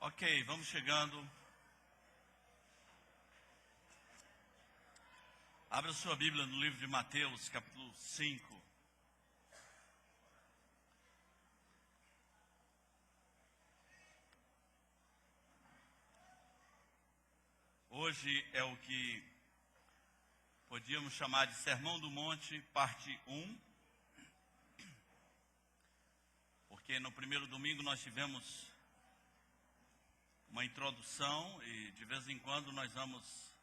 Ok, vamos chegando. Abra sua Bíblia no livro de Mateus, capítulo 5. Hoje é o que podíamos chamar de Sermão do Monte, parte 1. Porque no primeiro domingo nós tivemos uma introdução e de vez em quando nós vamos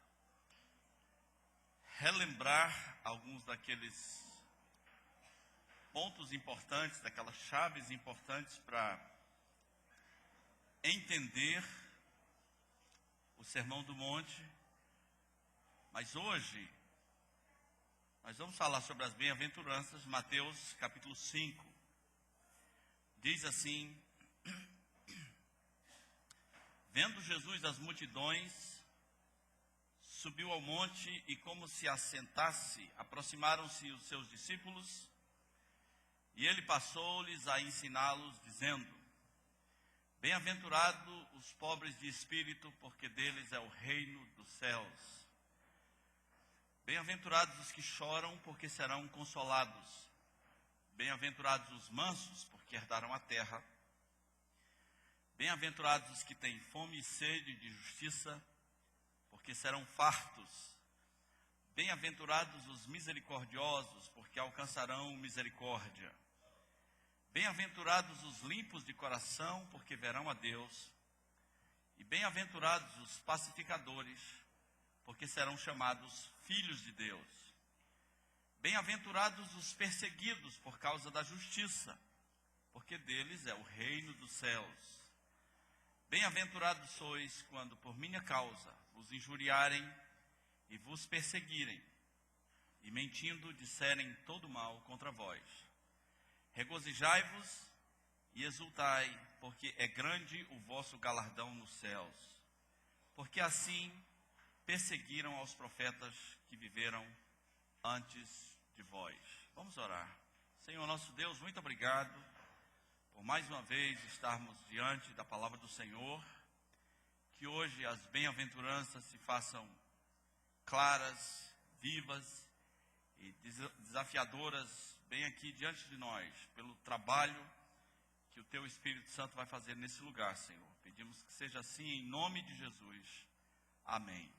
relembrar alguns daqueles pontos importantes, daquelas chaves importantes para entender o Sermão do Monte. Mas hoje nós vamos falar sobre as bem-aventuranças. Mateus capítulo 5 diz assim: vendo Jesus as multidões, subiu ao monte e, como se assentasse, aproximaram-se os seus discípulos, e ele passou-lhes a ensiná-los, dizendo: bem-aventurados os pobres de espírito, porque deles é o reino dos céus. Bem-aventurados os que choram, porque serão consolados. Bem-aventurados os mansos, porque herdarão a terra. Bem-aventurados os que têm fome e sede de justiça, porque serão fartos. Bem-aventurados os misericordiosos, porque alcançarão misericórdia. Bem-aventurados os limpos de coração, porque verão a Deus. E bem-aventurados os pacificadores, porque serão chamados filhos de Deus. Bem-aventurados os perseguidos por causa da justiça, porque deles é o reino dos céus. Bem-aventurados sois quando por minha causa vos injuriarem e vos perseguirem, e mentindo disserem todo mal contra vós. Regozijai-vos e exultai, porque é grande o vosso galardão nos céus. Porque assim perseguiram aos profetas que viveram antes de vós. Vamos orar. Senhor nosso Deus, muito obrigado por mais uma vez estarmos diante da palavra do Senhor. Que hoje as bem-aventuranças se façam claras, vivas e desafiadoras bem aqui diante de nós, pelo trabalho que o Teu Espírito Santo vai fazer nesse lugar, Senhor. Pedimos que seja assim em nome de Jesus. Amém.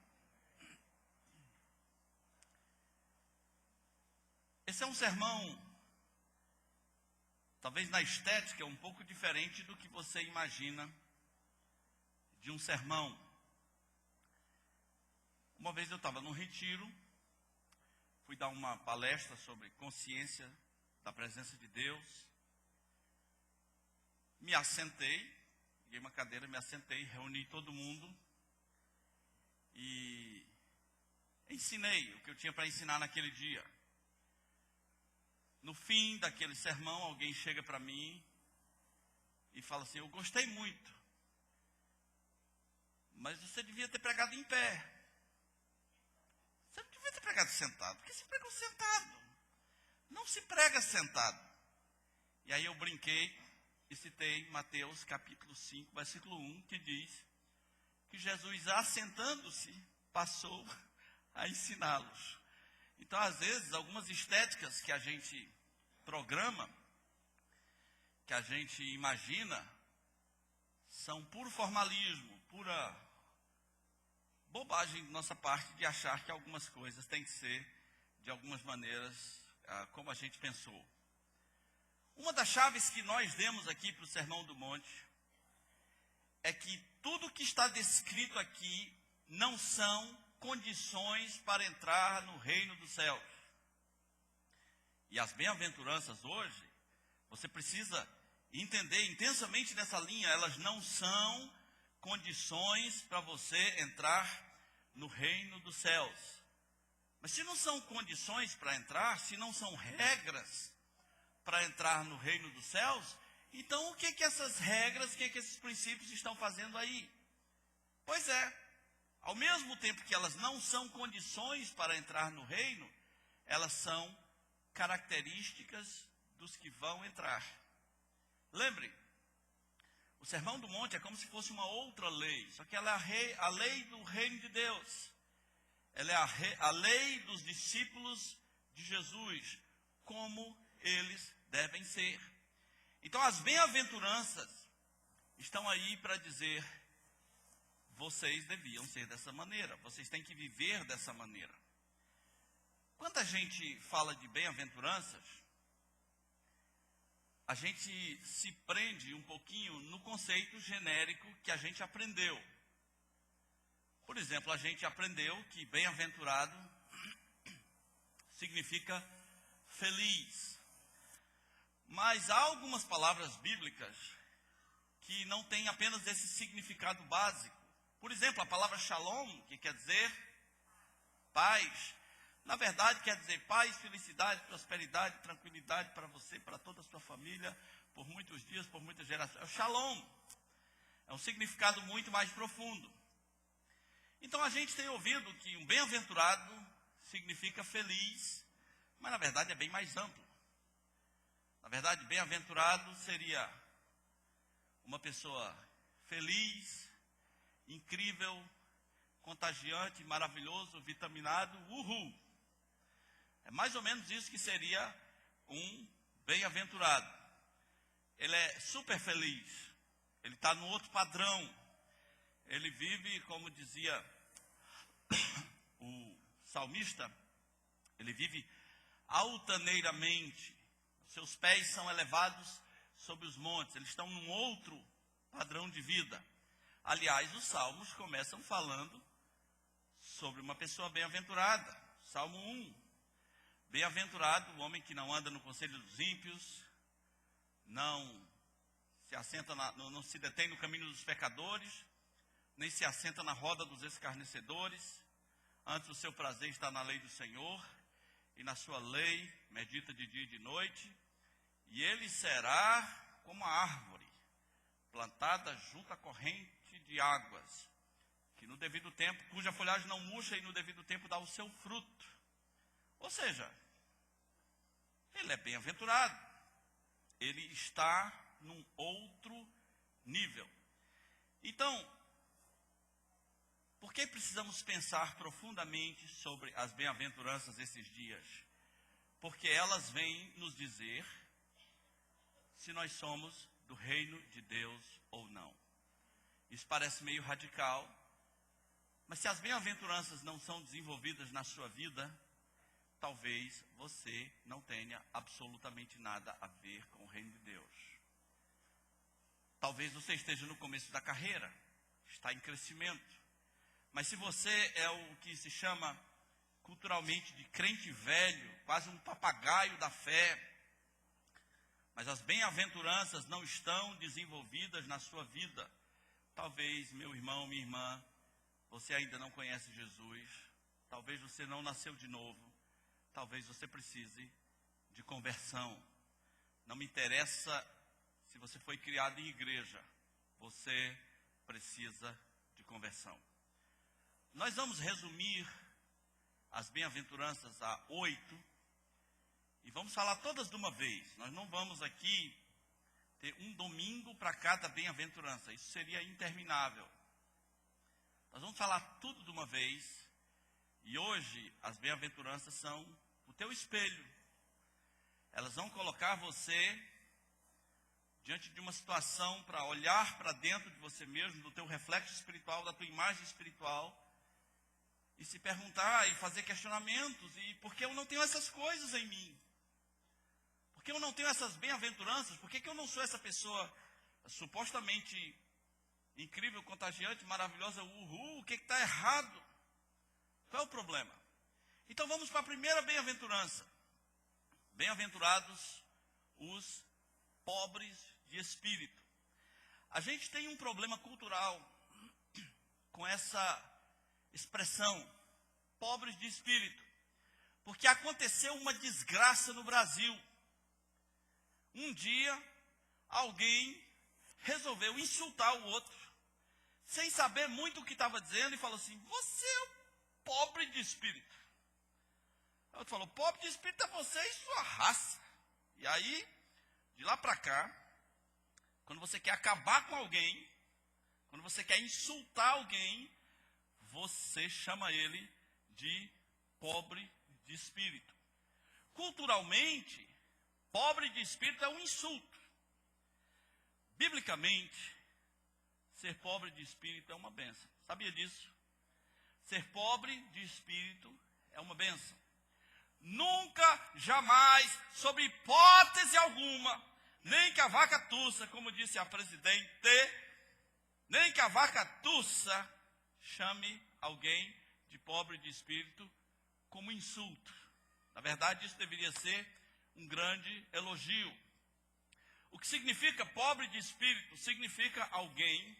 Esse é um sermão, talvez na estética, um pouco diferente do que você imagina de um sermão. Uma vez eu estava num retiro, fui dar uma palestra sobre consciência da presença de Deus. Me assentei, peguei uma cadeira, me assentei, reuni todo mundo e ensinei o que eu tinha para ensinar naquele dia. No fim daquele sermão, alguém chega para mim e fala assim: eu gostei muito, mas você devia ter pregado em pé. Você não devia ter pregado sentado. Por que você pregou sentado? Não se prega sentado. E aí eu brinquei e citei Mateus capítulo 5, versículo 1, que diz que Jesus, assentando-se, passou a ensiná-los. Então, às vezes, algumas estéticas que a gente programa, que a gente imagina, são puro formalismo, pura bobagem de nossa parte de achar que algumas coisas têm que ser, de algumas maneiras, como a gente pensou. Uma das chaves que nós demos aqui para o Sermão do Monte é que tudo que está descrito aqui não são condições para entrar no reino dos céus. E as bem-aventuranças hoje, você precisa entender intensamente nessa linha, elas não são condições para você entrar no reino dos céus. Mas se não são condições para entrar, se não são regras para entrar no reino dos céus, então o que que essas regras, o que que esses princípios estão fazendo aí? Pois é, ao mesmo tempo que elas não são condições para entrar no reino, elas são características dos que vão entrar. Lembre, O Sermão do Monte é como se fosse uma outra lei, só que ela é a lei do reino de Deus. Ela é a lei dos discípulos de Jesus, como eles devem ser. Então as bem-aventuranças estão aí para dizer, vocês deviam ser dessa maneira, vocês têm que viver dessa maneira. Quando a gente fala de bem-aventuranças, a gente se prende um pouquinho no conceito genérico que a gente aprendeu. Por exemplo, a gente aprendeu que bem-aventurado significa feliz. Mas há algumas palavras bíblicas que não têm apenas esse significado básico. Por exemplo, a palavra shalom, que quer dizer paz, na verdade quer dizer paz, felicidade, prosperidade, tranquilidade para você, para toda a sua família, por muitos dias, por muitas gerações. É o shalom. É um significado muito mais profundo. Então a gente tem ouvido que um bem-aventurado significa feliz, mas na verdade é bem mais amplo. Na verdade, bem-aventurado seria uma pessoa feliz, incrível, contagiante, maravilhoso, vitaminado, uhul. É mais ou menos isso que seria um bem-aventurado. Ele é super feliz, ele está no outro padrão. Ele vive, como dizia o salmista, ele vive altaneiramente. Seus pés são elevados sobre os montes, eles estão num outro padrão de vida. Aliás, os salmos começam falando sobre uma pessoa bem-aventurada. Salmo 1. Bem-aventurado o homem que não anda no conselho dos ímpios, não se detém no caminho dos pecadores, nem se assenta na roda dos escarnecedores. Antes o seu prazer está na lei do Senhor, e na sua lei medita de dia e de noite. E ele será como a árvore, plantada junto à corrente de águas, que no devido tempo, cuja folhagem não murcha e no devido tempo dá o seu fruto. Ou seja, ele é bem-aventurado. Ele está num outro nível. Então, por que precisamos pensar profundamente sobre as bem-aventuranças esses dias? Porque elas vêm nos dizer se nós somos do reino de Deus ou não. Isso parece meio radical, mas se as bem-aventuranças não são desenvolvidas na sua vida, talvez você não tenha absolutamente nada a ver com o reino de Deus. Talvez você esteja no começo da carreira, está em crescimento. Mas se você é o que se chama culturalmente de crente velho, quase um papagaio da fé, mas as bem-aventuranças não estão desenvolvidas na sua vida, talvez, meu irmão, minha irmã, você ainda não conhece Jesus, talvez você não nasceu de novo, talvez você precise de conversão. Não me interessa se você foi criado em igreja, você precisa de conversão. Nós vamos resumir as bem-aventuranças a 8 e vamos falar todas de uma vez. Nós não vamos aqui ter um domingo para cada bem-aventurança, isso seria interminável. Nós vamos falar tudo de uma vez e hoje as bem-aventuranças são o teu espelho. Elas vão colocar você diante de uma situação para olhar para dentro de você mesmo, do teu reflexo espiritual, da tua imagem espiritual, e se perguntar e fazer questionamentos. E por que eu não tenho essas coisas em mim? Por que eu não tenho essas bem-aventuranças? Por que eu não sou essa pessoa supostamente incrível, contagiante, maravilhosa? Uhul, o que está errado? Qual é o problema? Então vamos para a primeira bem-aventurança. Bem-aventurados os pobres de espírito. A gente tem um problema cultural com essa expressão, pobres de espírito, porque aconteceu uma desgraça no Brasil. Um dia, alguém resolveu insultar o outro, sem saber muito o que estava dizendo, e falou assim: você é um pobre de espírito. O outro falou: pobre de espírito é você e sua raça. E aí, de lá para cá, quando você quer acabar com alguém, quando você quer insultar alguém, você chama ele de pobre de espírito. Culturalmente, pobre de espírito é um insulto. Biblicamente, ser pobre de espírito é uma bênção. Sabia disso? Ser pobre de espírito é uma bênção. Nunca, jamais, sob hipótese alguma, nem que a vaca tussa, como disse a presidente, nem que a vaca tussa chame alguém de pobre de espírito como insulto. Na verdade, isso deveria ser um grande elogio. O que significa pobre de espírito? Significa alguém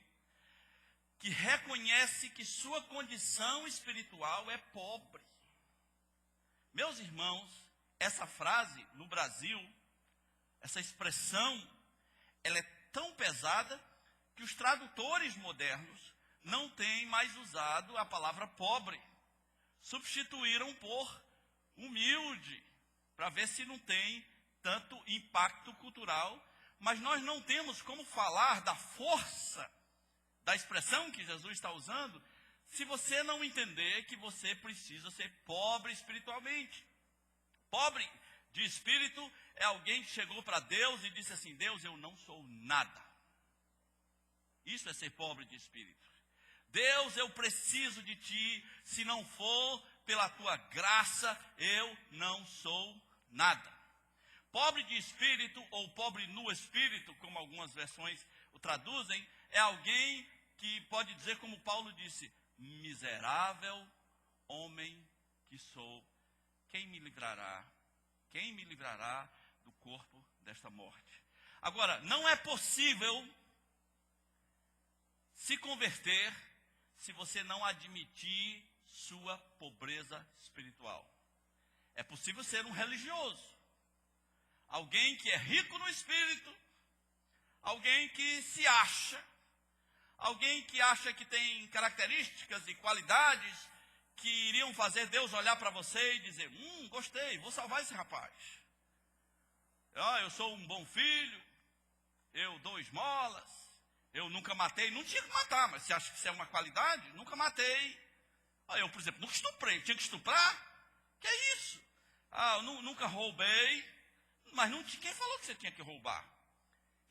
que reconhece que sua condição espiritual é pobre. Meus irmãos, essa frase no Brasil, essa expressão, ela é tão pesada que os tradutores modernos não têm mais usado a palavra pobre. Substituíram por humilde, para ver se não tem tanto impacto cultural. Mas nós não temos como falar da força da expressão que Jesus está usando, se você não entender que você precisa ser pobre espiritualmente. Pobre de espírito é alguém que chegou para Deus e disse assim: Deus, eu não sou nada. Isso é ser pobre de espírito. Deus, eu preciso de ti, se não for pela tua graça, eu não sou nada. Pobre de espírito, ou pobre no espírito, como algumas versões o traduzem, é alguém que pode dizer, como Paulo disse: miserável homem que sou, quem me livrará? Quem me livrará do corpo desta morte? Agora, não é possível se converter se você não admitir sua pobreza espiritual. É possível ser um religioso, alguém que é rico no espírito, alguém que se acha, alguém que acha que tem características e qualidades que iriam fazer Deus olhar para você e dizer: gostei, vou salvar esse rapaz. Eu sou um bom filho, eu dou esmolas, eu nunca matei. Não tinha que matar, mas você acha que isso é uma qualidade? Nunca matei. Eu, por exemplo, nunca estuprei. Tinha que estuprar? Que é isso? Eu nunca roubei. Mas quem falou que você tinha que roubar?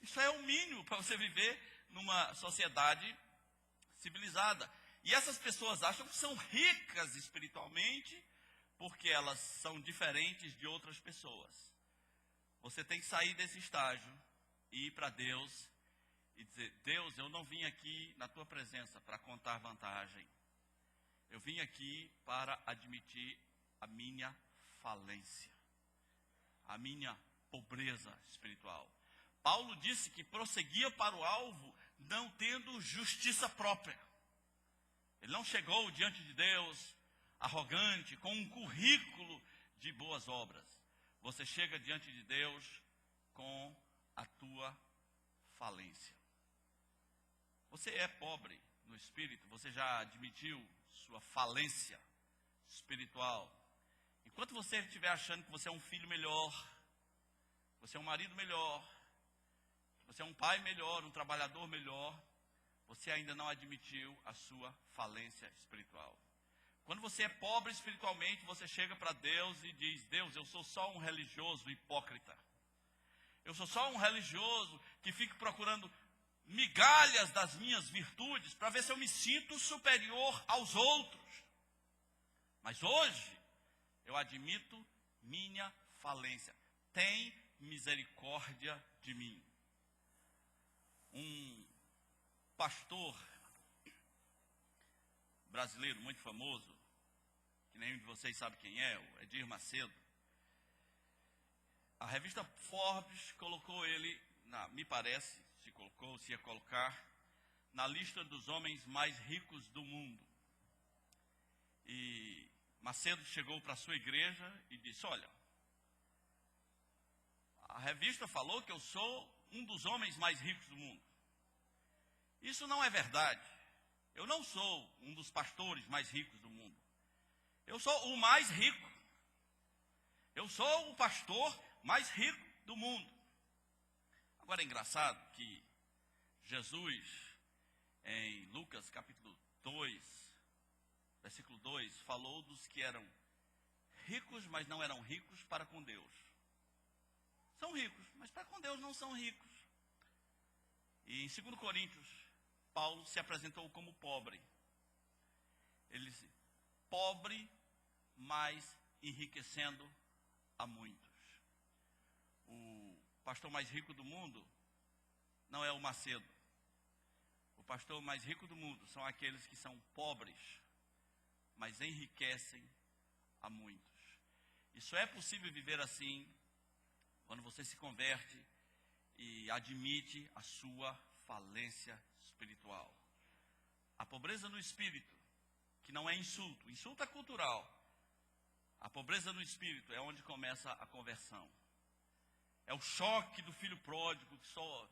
Isso é o mínimo para você viver numa sociedade civilizada. E essas pessoas acham que são ricas espiritualmente porque elas são diferentes de outras pessoas. Você tem que sair desse estágio e ir para Deus e dizer: Deus, eu não vim aqui na tua presença para contar vantagem. Eu vim aqui para admitir a minha falência, a minha pobreza espiritual. Paulo disse que prosseguia para o alvo não tendo justiça própria. Ele não chegou diante de Deus arrogante, com um currículo de boas obras. Você chega diante de Deus com a tua falência. Você é pobre no espírito, você já admitiu sua falência espiritual. Enquanto você estiver achando que você é um filho melhor, você é um marido melhor, você é um pai melhor, um trabalhador melhor, você ainda não admitiu a sua falência espiritual. Quando você é pobre espiritualmente, você chega para Deus e diz: Deus, eu sou só um religioso hipócrita. Eu sou só um religioso que fica procurando migalhas das minhas virtudes para ver se eu me sinto superior aos outros. Mas hoje, eu admito minha falência. Tem misericórdia de mim. Um pastor brasileiro muito famoso, que nenhum de vocês sabe quem é, o Edir Macedo. A revista Forbes colocou ele, me parece, se ia colocar, na lista dos homens mais ricos do mundo. E Macedo chegou para a sua igreja e disse: olha, a revista falou que eu sou um dos homens mais ricos do mundo. Isso não é verdade. Eu não sou um dos pastores mais ricos do mundo. Eu sou o mais rico. Eu sou o pastor mais rico do mundo. Agora é engraçado que Jesus, em Lucas capítulo 2, versículo 2, falou dos que eram ricos, mas não eram ricos para com Deus. São ricos, mas para com Deus não são ricos. E em 2 Coríntios, Paulo se apresentou como pobre. Ele disse, pobre, mas enriquecendo a muitos. O pastor mais rico do mundo não é o Macedo. O pastor mais rico do mundo são aqueles que são pobres, mas enriquecem a muitos. E só é possível viver assim quando você se converte e admite a sua falência espiritual. A pobreza no espírito, que não é insulto, insulto é cultural. A pobreza no espírito é onde começa a conversão. É o choque do filho pródigo que só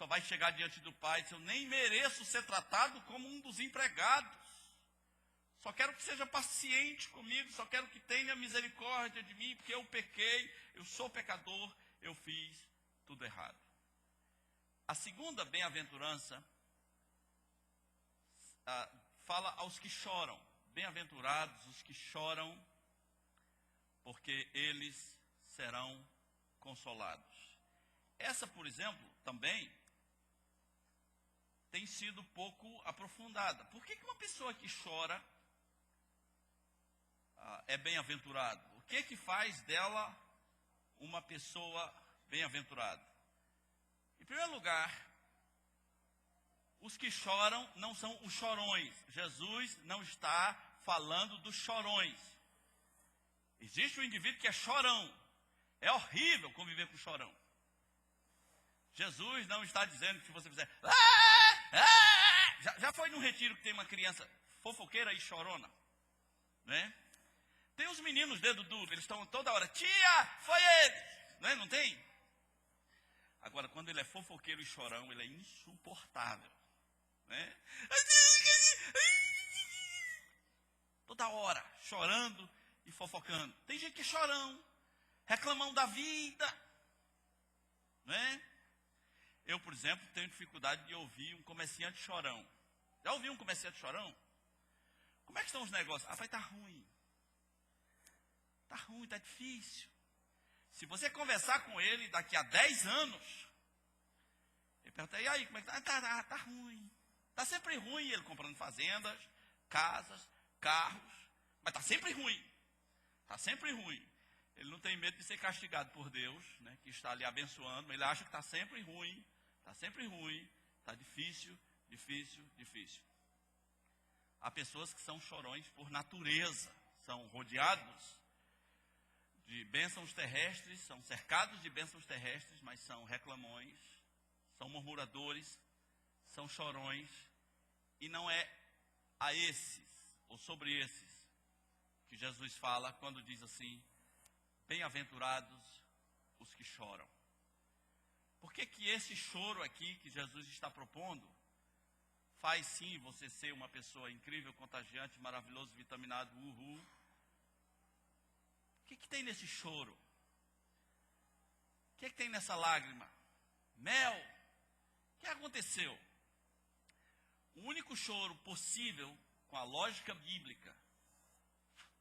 vai chegar diante do pai e dizer, eu nem mereço ser tratado como um dos empregados. Só quero que seja paciente comigo, só quero que tenha misericórdia de mim, porque eu pequei, eu sou pecador, eu fiz tudo errado. A segunda bem-aventurança fala aos que choram. Bem-aventurados os que choram, porque eles serão consolados. Essa, por exemplo, também tem sido pouco aprofundada. Por que uma pessoa que chora é bem-aventurado? O que faz dela uma pessoa bem-aventurada? Em primeiro lugar, os que choram não são os chorões. Jesus não está falando dos chorões. Existe um indivíduo que é chorão. É horrível conviver com chorão. Jesus não está dizendo que se você fizer... Já foi num retiro que tem uma criança fofoqueira e chorona, né? Tem os meninos dedo duro, eles estão toda hora, tia, foi ele, né? Não tem? Agora, quando ele é fofoqueiro e chorão, ele é insuportável, né? Toda hora, chorando e fofocando. Tem gente que é chorão, reclamando da vida, né? Eu, por exemplo, tenho dificuldade de ouvir um comerciante chorão. Já ouviu um comerciante chorão? Como é que estão os negócios? Vai estar ruim. Está ruim, está difícil. Se você conversar com ele daqui a 10 anos, ele pergunta, e aí, como é que está? Está ruim. Está sempre ruim, ele comprando fazendas, casas, carros, mas está sempre ruim. Está sempre ruim. Ele não tem medo de ser castigado por Deus, né, que está ali abençoando, mas ele acha que está sempre ruim. Está sempre ruim, está difícil, difícil, difícil. Há pessoas que são chorões por natureza, são rodeados de bênçãos terrestres, são cercados de bênçãos terrestres, mas são reclamões, são murmuradores, são chorões, e não é a esses, ou sobre esses, que Jesus fala quando diz assim, bem-aventurados os que choram. Por que esse choro aqui que Jesus está propondo faz sim você ser uma pessoa incrível, contagiante, maravilhoso, vitaminado, uhul? O que tem nesse choro? O que tem nessa lágrima? Mel? O que aconteceu? O único choro possível, com a lógica bíblica,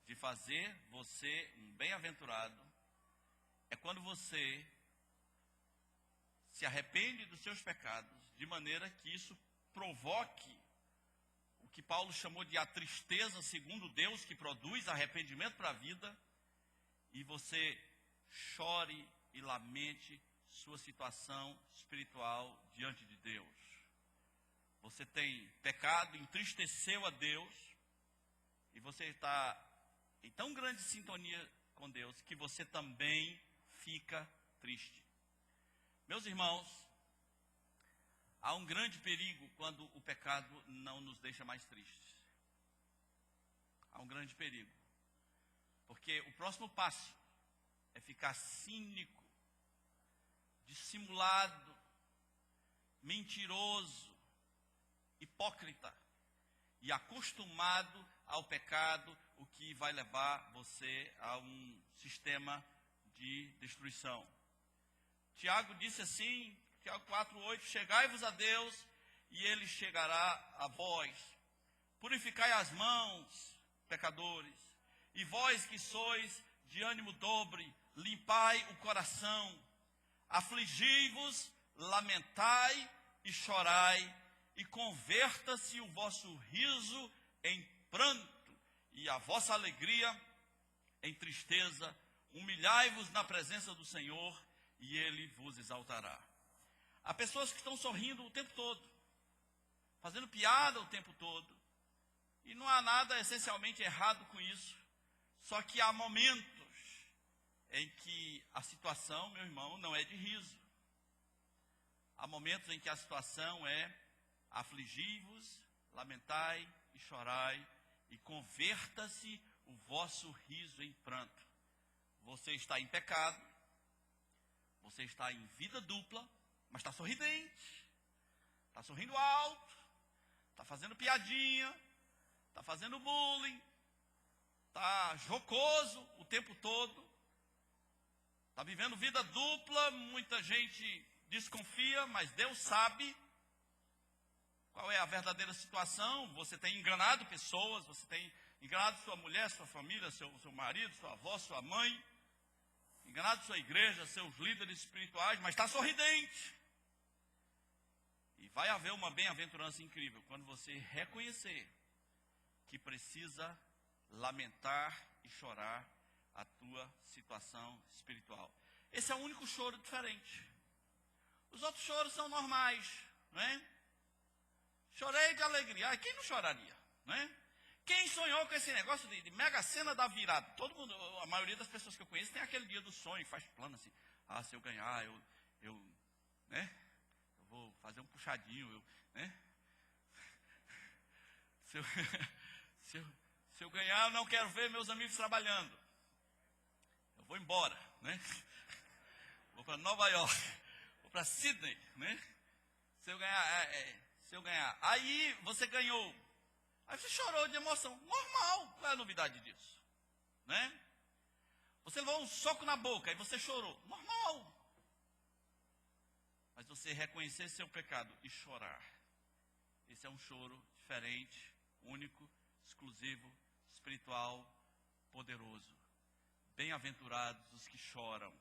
de fazer você um bem-aventurado, é quando você se arrepende dos seus pecados, de maneira que isso provoque o que Paulo chamou de a tristeza segundo Deus, que produz arrependimento para a vida, e você chore e lamente sua situação espiritual diante de Deus. Você tem pecado, entristeceu a Deus, e você está em tão grande sintonia com Deus, que você também fica triste. Meus irmãos, há um grande perigo quando o pecado não nos deixa mais tristes. Há um grande perigo. Porque o próximo passo é ficar cínico, dissimulado, mentiroso, hipócrita e acostumado ao pecado, o que vai levar você a um sistema de destruição. Tiago disse assim, Tiago 4:8, chegai-vos a Deus e ele chegará a vós. Purificai as mãos, pecadores, e vós que sois de ânimo dobre, limpai o coração. Afligi-vos, lamentai e chorai, e converta-se o vosso riso em pranto, e a vossa alegria em tristeza. Humilhai-vos na presença do Senhor, e Ele vos exaltará. Há pessoas que estão sorrindo o tempo todo, fazendo piada o tempo todo, e não há nada essencialmente errado com isso, só que há momentos em que a situação, meu irmão, não é de riso. Há momentos em que a situação é: afligi-vos, lamentai e chorai, e converta-se o vosso riso em pranto. Você está em pecado, você está em vida dupla, mas está sorridente, está sorrindo alto, está fazendo piadinha, está fazendo bullying, está jocoso o tempo todo, está vivendo vida dupla. Muita gente desconfia, mas Deus sabe qual é a verdadeira situação. Você tem enganado pessoas, você tem enganado sua mulher, sua família, seu marido, sua avó, sua mãe, enganado sua igreja, seus líderes espirituais, mas está sorridente. E vai haver uma bem-aventurança incrível quando você reconhecer que precisa lamentar e chorar a tua situação espiritual. Esse é o único choro diferente. Os outros choros são normais, não é? Chorei de alegria. Quem não choraria, não é? Quem sonhou com esse negócio de Mega Sena da virada? Todo mundo, a maioria das pessoas que eu conheço tem aquele dia do sonho, faz plano assim: se eu ganhar, né? Eu vou fazer um puxadinho, né? Se eu ganhar, eu não quero ver meus amigos trabalhando. Eu vou embora, né? Vou para Nova York, vou para Sydney, né? Se eu ganhar, aí você ganhou. Aí você chorou de emoção. Normal, qual é a novidade disso? Né? Você levou um soco na boca, aí você chorou. Normal. Mas você reconhecer seu pecado e chorar, esse é um choro diferente, único, exclusivo, espiritual, poderoso. Bem-aventurados os que choram,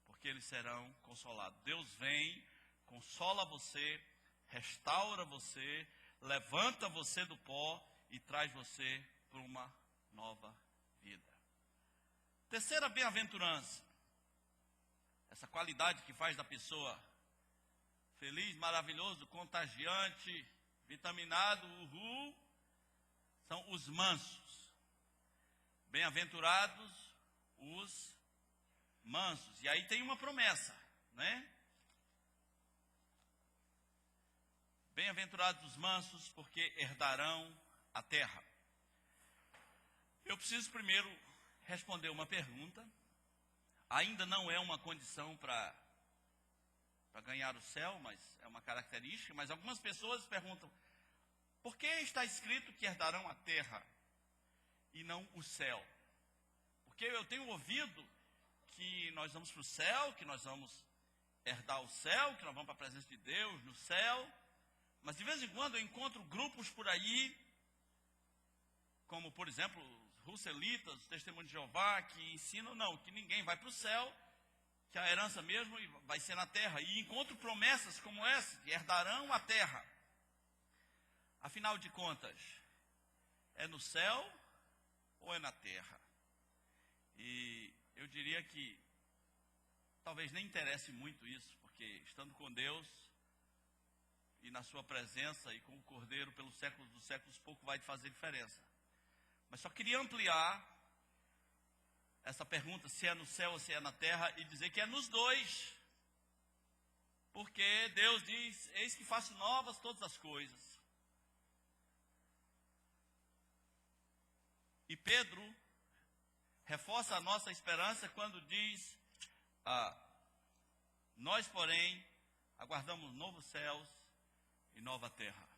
porque eles serão consolados. Deus vem, consola você, restaura você, levanta você do pó e traz você para uma nova vida. Terceira bem-aventurança, essa qualidade que faz da pessoa feliz, maravilhoso, contagiante, vitaminado, são os mansos. Bem-aventurados os mansos. E aí tem uma promessa, né? Bem-aventurados os mansos, porque herdarão a terra. Eu preciso primeiro responder uma pergunta. Ainda não é uma condição para ganhar o céu, mas é uma característica. Mas algumas pessoas perguntam: por que está escrito que herdarão a terra e não o céu? Porque eu tenho ouvido que nós vamos para o céu, que nós vamos herdar o céu, que nós vamos para a presença de Deus no céu. Mas de vez em quando eu encontro grupos por aí, como por exemplo os Russelitas, os Testemunhos de Jeová, que ensinam que ninguém vai para o céu, que a herança mesmo vai ser na terra. E encontro promessas como essa, que herdarão a terra. Afinal de contas, é no céu ou é na terra? E eu diria que talvez nem interesse muito isso, porque estando com Deus e na sua presença e com o Cordeiro pelos séculos dos séculos, pouco vai fazer diferença. Mas só queria ampliar essa pergunta, se é no céu ou se é na terra, e dizer que é nos dois. Porque Deus diz: eis que faço novas todas as coisas. E Pedro reforça a nossa esperança quando diz: nós, porém, aguardamos novos céus e nova terra.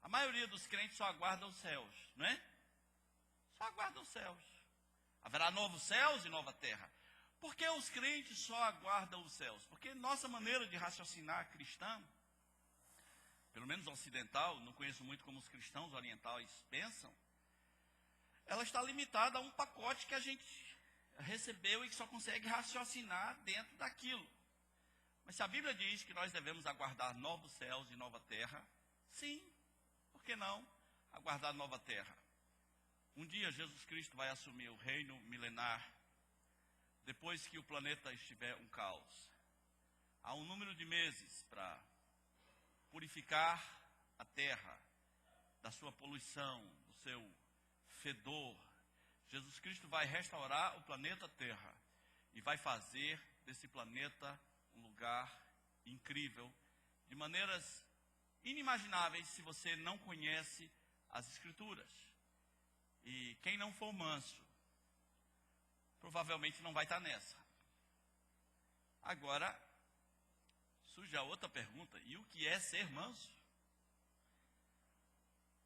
A maioria dos crentes só aguarda os céus, não é? Só aguarda os céus. Haverá novos céus e nova terra. Por que os crentes só aguardam os céus? Porque nossa maneira de raciocinar cristã pelo menos ocidental, não conheço muito como os cristãos orientais pensam, ela está limitada a um pacote que a gente recebeu e que só consegue raciocinar dentro daquilo. Mas se a Bíblia diz que nós devemos aguardar novos céus e nova terra, sim, por que não aguardar nova terra? Um dia Jesus Cristo vai assumir o reino milenar, depois que o planeta estiver um caos. Há um número de meses para purificar a terra da sua poluição, do seu fedor. Jesus Cristo vai restaurar o planeta Terra e vai fazer desse planeta um lugar incrível, de maneiras inimagináveis se você não conhece as Escrituras. E quem não for manso, provavelmente não vai estar nessa. Agora, surge a outra pergunta: e o que é ser manso?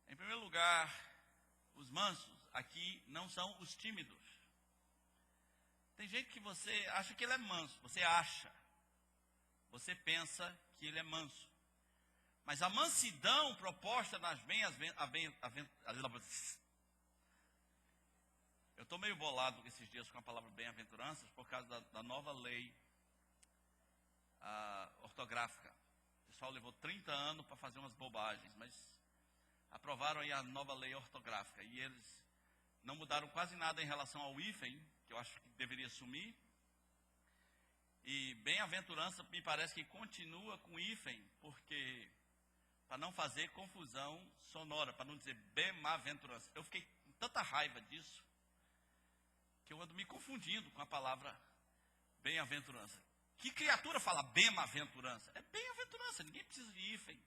Em primeiro lugar, os mansos aqui não são os tímidos. Tem gente que você acha que ele é manso, você pensa que ele é manso. Mas a mansidão proposta nas eu estou meio bolado esses dias com a palavra bem-aventuranças por causa da nova lei ortográfica. O pessoal levou 30 anos para fazer umas bobagens, mas aprovaram aí a nova lei ortográfica. E eles não mudaram quase nada em relação ao hífen, que eu acho que deveria sumir. E bem-aventurança me parece que continua com hífen, porque para não fazer confusão sonora, para não dizer bem-aventurança. Eu fiquei com tanta raiva disso, que eu ando me confundindo com a palavra bem-aventurança. Que criatura fala bem-aventurança? É bem-aventurança, ninguém precisa de hífen.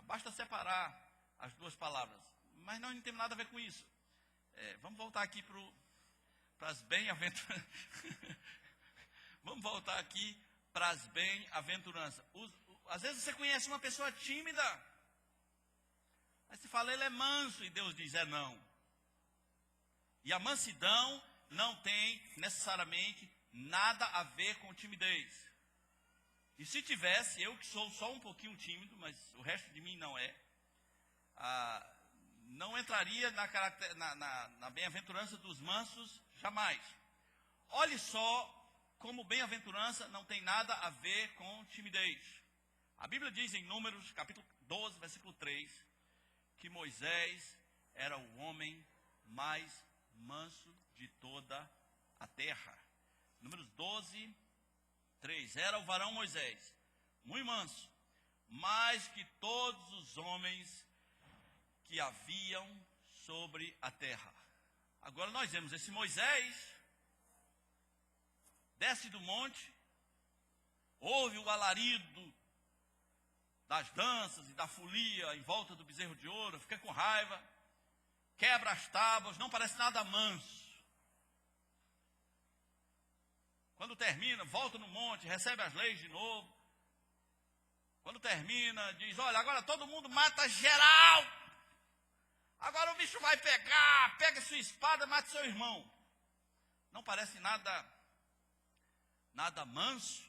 Basta separar as duas palavras. Mas nós não temos nada a ver com isso. Vamos voltar aqui para as bem-aventuranças. Vamos voltar aqui para as bem-aventuranças. Às vezes você conhece uma pessoa tímida, aí você fala, ele é manso, e Deus diz, não. E a mansidão não tem necessariamente nada a ver com timidez. E se tivesse, eu que sou só um pouquinho tímido, mas o resto de mim não é, não entraria na bem-aventurança dos mansos jamais. Olhe só como bem-aventurança não tem nada a ver com timidez. A Bíblia diz em Números, capítulo 12, versículo 3, que Moisés era o homem mais manso de toda a terra. Números 12, 3. Era o varão Moisés, muito manso, mais que todos os homens que haviam sobre a terra. Agora nós vemos esse Moisés, desce do monte, ouve o alarido das danças e da folia em volta do bezerro de ouro, fica com raiva, quebra as tábuas, não parece nada manso. Quando termina, volta no monte, recebe as leis de novo. Quando termina, diz, olha, agora todo mundo mata geral. Agora o bicho vai pegar, pega sua espada, mata seu irmão. Não parece nada manso.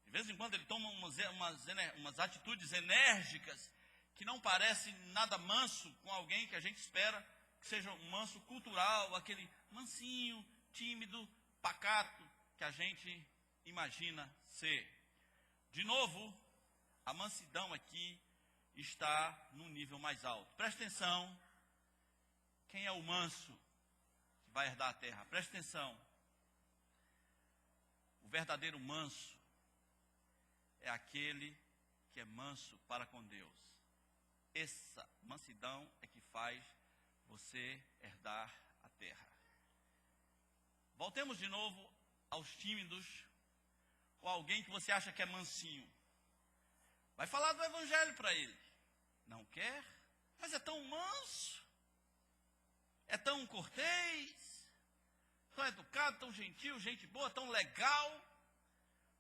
De vez em quando ele toma umas atitudes enérgicas que não parecem nada manso com alguém que a gente espera que seja um manso cultural, aquele mansinho, tímido, pacato que a gente imagina ser. De novo, a mansidão aqui está num nível mais alto. Presta atenção, quem é o manso que vai herdar a terra? Presta atenção. O verdadeiro manso é aquele que é manso para com Deus. Essa mansidão é que faz você herdar a terra. Voltemos de novo aos tímidos, ou alguém que você acha que é mansinho. Vai falar do evangelho para ele. Não quer? Mas é tão manso, é tão cortês, tão educado, tão gentil, gente boa, tão legal.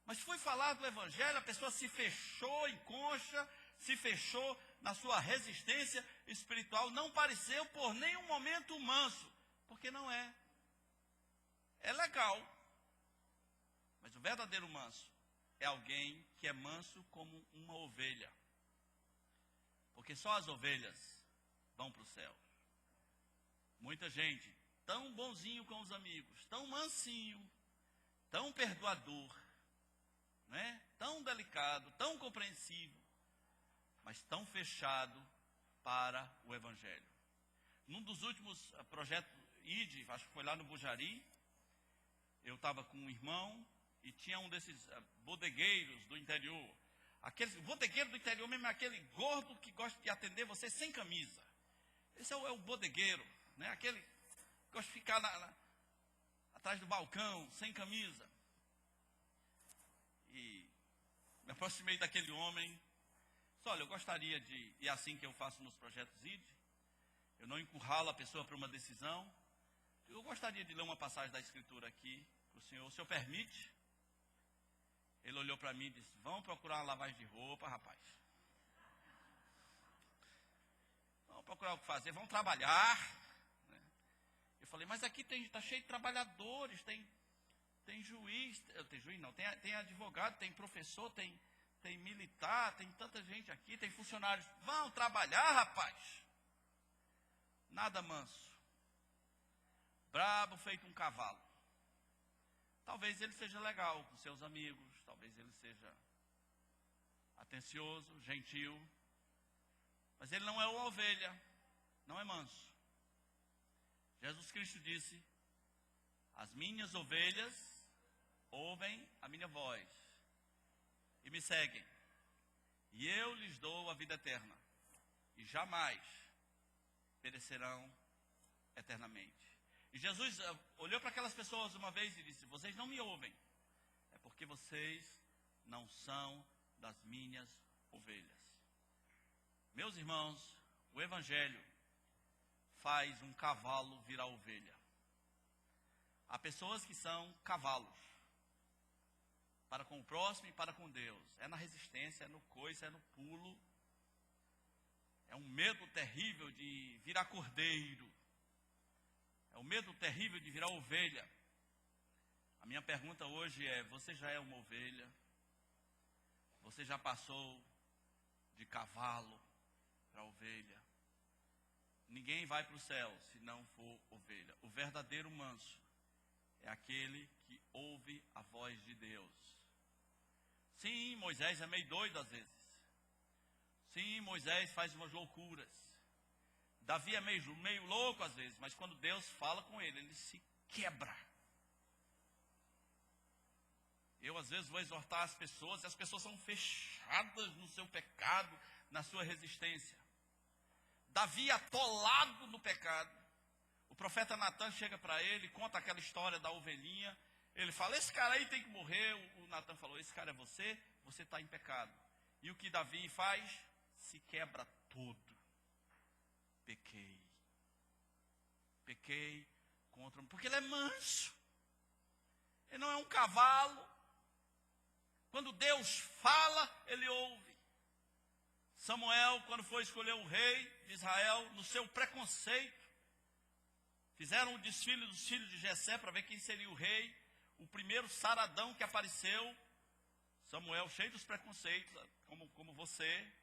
Mas foi falar do evangelho, a pessoa se fechou em concha, se fechou na sua resistência espiritual, não pareceu por nenhum momento manso, porque não é. É legal, mas o verdadeiro manso é alguém que é manso como uma ovelha. porque só as ovelhas vão para o céu. Muita gente, tão bonzinho com os amigos, tão mansinho, tão perdoador, né? Tão delicado, tão compreensivo, mas tão fechado para o Evangelho. Num dos últimos projetos ID, acho que foi lá no Bujari, eu estava com um irmão e tinha um desses bodegueiros do interior. Aquele bodegueiro do interior mesmo é aquele gordo que gosta de atender você sem camisa. Esse é o bodegueiro, né? Aquele que gosta de ficar atrás do balcão, sem camisa. E me aproximei daquele homem. Disse, olha, eu gostaria de, e é assim que eu faço nos projetos ID, eu não encurralo a pessoa para uma decisão. Eu gostaria de ler uma passagem da Escritura aqui para o senhor. O senhor permite? Ele olhou para mim e disse, vamos procurar uma lavagem de roupa, rapaz. Vamos procurar o que fazer, vamos trabalhar. Eu falei, mas aqui está cheio de trabalhadores, tem juiz, tem juiz não, tem advogado, tem professor, tem militar, tem tanta gente aqui, tem funcionários. Vão trabalhar, rapaz. Nada manso. Brabo feito um cavalo. Talvez ele seja legal com seus amigos, talvez ele seja atencioso, gentil, mas ele não é uma ovelha, não é manso. Jesus Cristo disse, as minhas ovelhas ouvem a minha voz e me seguem, e eu lhes dou a vida eterna, e jamais perecerão eternamente. E Jesus olhou para aquelas pessoas uma vez e disse, vocês não me ouvem, é porque vocês não são das minhas ovelhas. Meus irmãos, o Evangelho faz um cavalo virar ovelha. Há pessoas que são cavalos, para com o próximo e para com Deus. É na resistência, é no coice, é no pulo. É um medo terrível de virar cordeiro. É um medo terrível de virar ovelha. A minha pergunta hoje é, você já é uma ovelha? Você já passou de cavalo para ovelha? Ninguém vai para o céu se não for ovelha. O verdadeiro manso é aquele que ouve a voz de Deus. Sim, Moisés é meio doido às vezes. Sim, Moisés faz umas loucuras. Davi é meio louco às vezes, mas quando Deus fala com ele, ele se quebra. Eu às vezes vou exortar as pessoas, e as pessoas são fechadas no seu pecado, na sua resistência. Davi atolado no pecado. O profeta Natan chega para ele, conta aquela história da ovelhinha. Ele fala, esse cara aí tem que morrer. O Natan falou, esse cara é você está em pecado. E o que Davi faz? Se quebra todo. Pequei contra, porque ele é manso. Ele não é um cavalo. Quando Deus fala, ele ouve. Samuel, quando foi escolher o rei de Israel, no seu preconceito, fizeram o desfile dos filhos de Jessé para ver quem seria o rei. O primeiro saradão que apareceu, Samuel, cheio dos preconceitos, como você,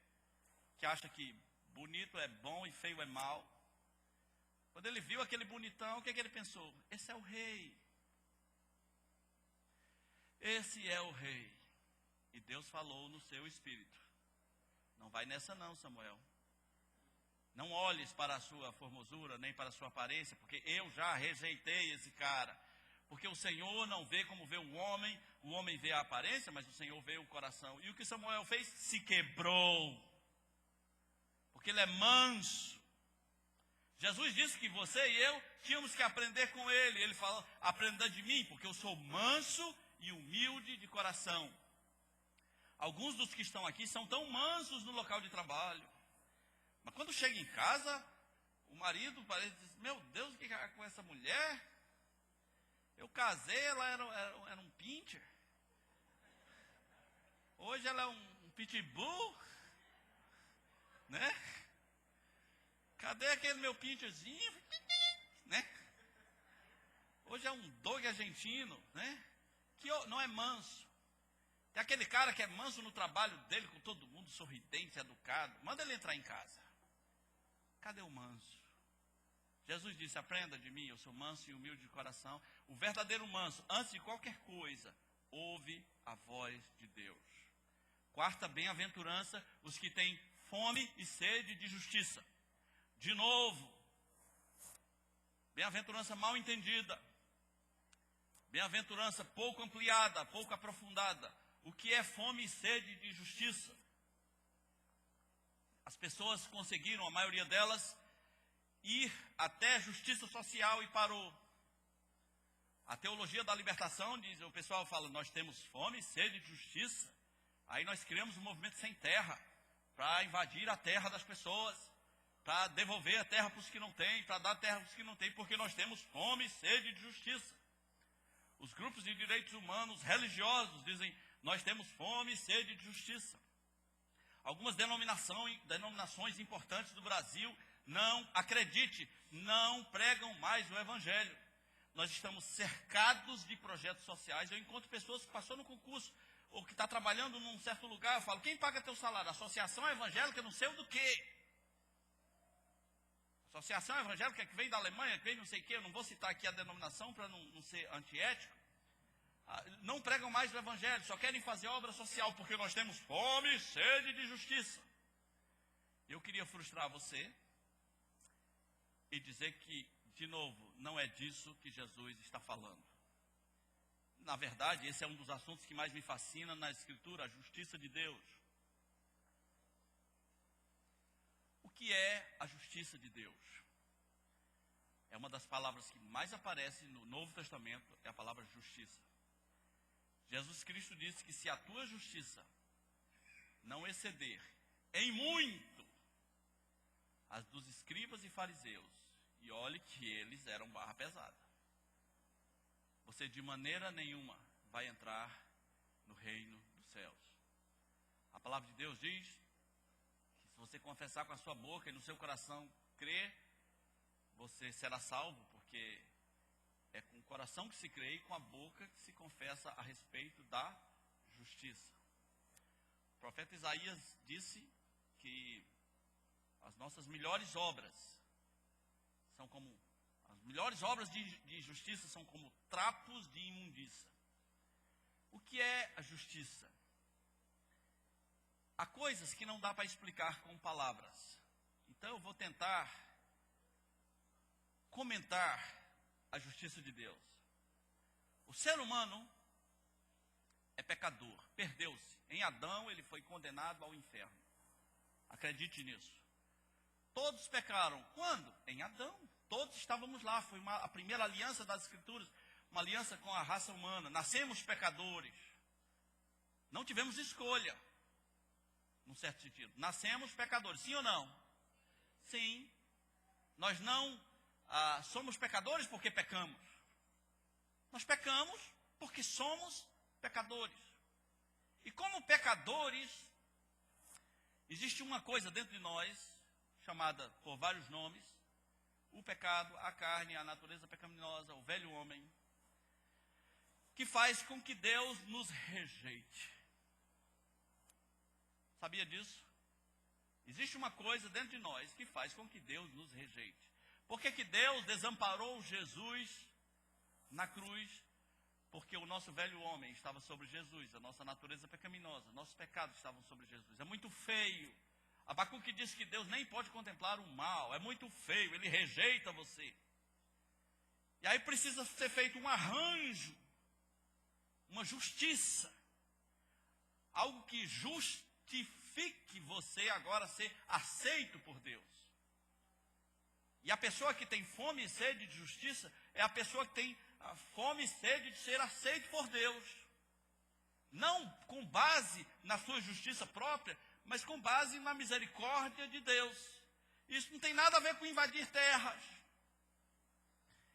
que acha que bonito é bom e feio é mal. Quando ele viu aquele bonitão, o que ele pensou? Esse é o rei. Esse é o rei. E Deus falou no seu espírito. Não vai nessa não, Samuel. Não olhes para a sua formosura, nem para a sua aparência, porque eu já rejeitei esse cara. Porque o Senhor não vê como vê o homem vê a aparência, mas o Senhor vê o coração. E o que Samuel fez? Se quebrou. Porque ele é manso. Jesus disse que você e eu tínhamos que aprender com ele. Ele falou, aprenda de mim, porque eu sou manso e humilde de coração. Alguns dos que estão aqui são tão mansos no local de trabalho. Mas quando chega em casa, o marido parece dizer, meu Deus, o que é com essa mulher? Eu casei, ela era um pincher. Hoje ela é um pitbull. Né? Cadê aquele meu pincherzinho? Né? Hoje é um dog argentino, né? Que não é manso. Tem aquele cara que é manso no trabalho dele com todo mundo, todo sorridente, educado, manda ele entrar em casa. Cadê o manso? Jesus disse, aprenda de mim, eu sou manso e humilde de coração. O verdadeiro manso, antes de qualquer coisa, ouve a voz de Deus. Quarta bem-aventurança, os que têm fome e sede de justiça. De novo, bem-aventurança mal entendida. Bem-aventurança pouco ampliada, pouco aprofundada. O que é fome e sede de justiça? As pessoas conseguiram, a maioria delas, ir até justiça social e parou. A teologia da libertação diz, o pessoal fala, nós temos fome e sede de justiça. Aí nós criamos um movimento sem terra, para invadir a terra das pessoas, para devolver a terra para os que não têm, para dar terra para os que não têm, porque nós temos fome e sede de justiça. Os grupos de direitos humanos religiosos dizem, nós temos fome e sede de justiça. Algumas denominações importantes do Brasil, não, acredite, não pregam mais o Evangelho. Nós estamos cercados de projetos sociais. Eu encontro pessoas que passou no concurso, ou que está trabalhando num certo lugar, eu falo, quem paga teu salário? Associação Evangélica, não sei o do quê. Associação Evangélica que vem da Alemanha, que vem não sei o quê, eu não vou citar aqui a denominação para não ser antiético. Não pregam mais o Evangelho, só querem fazer obra social, porque nós temos fome e sede de justiça. Eu queria frustrar você e dizer que, de novo, não é disso que Jesus está falando. Na verdade, esse é um dos assuntos que mais me fascina na Escritura, a justiça de Deus. O que é a justiça de Deus? É uma das palavras que mais aparece no Novo Testamento, é a palavra justiça. Jesus Cristo disse que se a tua justiça não exceder em muito as dos escribas e fariseus, e olhe que eles eram barra pesada, você de maneira nenhuma vai entrar no reino dos céus. A palavra de Deus diz que se você confessar com a sua boca e no seu coração crer, você será salvo, porque é com o coração que se crê e com a boca que se confessa a respeito da justiça. O profeta Isaías disse que as nossas melhores obras são como, as melhores obras de justiça são como trapos de imundícia. O que é a justiça? Há coisas que não dá para explicar com palavras. Então eu vou tentar comentar a justiça de Deus. O ser humano é pecador, perdeu-se. Em Adão ele foi condenado ao inferno. Acredite nisso. Todos pecaram. Quando? Em Adão. Todos estávamos lá. Foi a primeira aliança das Escrituras, uma aliança com a raça humana. Nascemos pecadores. Não tivemos escolha, num certo sentido. Nascemos pecadores, sim ou não? Sim. Nós não somos pecadores porque pecamos. Nós pecamos porque somos pecadores. E como pecadores, existe uma coisa dentro de nós, chamada por vários nomes, o pecado, a carne, a natureza pecaminosa, o velho homem, que faz com que Deus nos rejeite. Sabia disso? Existe uma coisa dentro de nós que faz com que Deus nos rejeite. Por que Deus desamparou Jesus na cruz? Porque o nosso velho homem estava sobre Jesus, a nossa natureza pecaminosa, nossos pecados estavam sobre Jesus. É muito feio. Abacuque diz que Deus nem pode contemplar o mal, é muito feio, ele rejeita você. E aí precisa ser feito um arranjo, uma justiça, algo que justifique você agora ser aceito por Deus. E a pessoa que tem fome e sede de justiça é a pessoa que tem a fome e sede de ser aceito por Deus. Não com base na sua justiça própria, mas com base na misericórdia de Deus. Isso não tem nada a ver com invadir terras.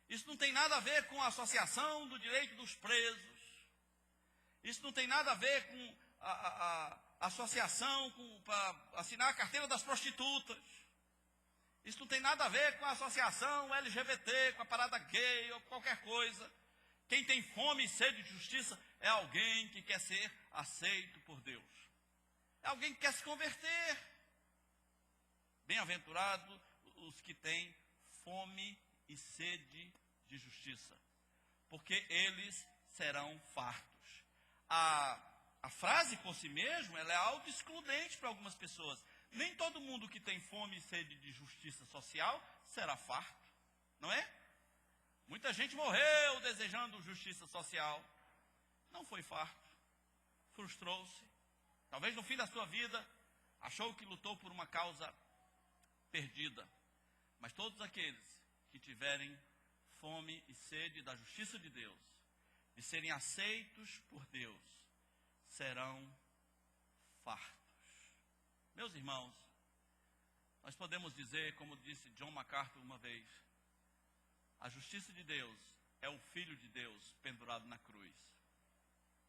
Isso não tem nada a ver com a associação do direito dos presos. Isso não tem nada a ver com a associação para assinar a carteira das prostitutas. Isso não tem nada a ver com a associação LGBT, com a parada gay ou qualquer coisa. Quem tem fome e sede de justiça é alguém que quer ser aceito por Deus. É alguém que quer se converter. Bem-aventurado os que têm fome e sede de justiça, porque eles serão fartos. A frase por si mesmo, ela é auto-excludente para algumas pessoas. Nem todo mundo que tem fome e sede de justiça social será farto, não é? Muita gente morreu desejando justiça social, não foi farto, frustrou-se. Talvez no fim da sua vida, achou que lutou por uma causa perdida. Mas todos aqueles que tiverem fome e sede da justiça de Deus, de serem aceitos por Deus, serão fartos. Meus irmãos, nós podemos dizer, como disse John MacArthur uma vez, a justiça de Deus é o Filho de Deus pendurado na cruz.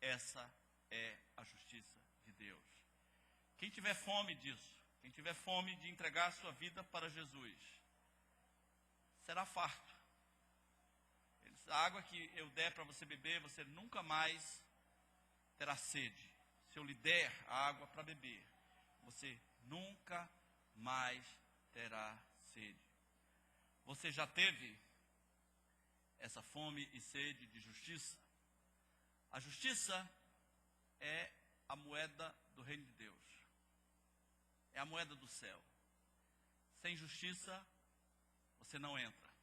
Essa é a justiça de Deus. Quem tiver fome disso, quem tiver fome de entregar a sua vida para Jesus, será farto. A água que eu der para você beber, você nunca mais terá sede. Se eu lhe der a água para beber, você nunca mais terá sede. Você já teve essa fome e sede de justiça? A justiça é a moeda do reino de Deus. É a moeda do céu. Sem justiça, você não entra.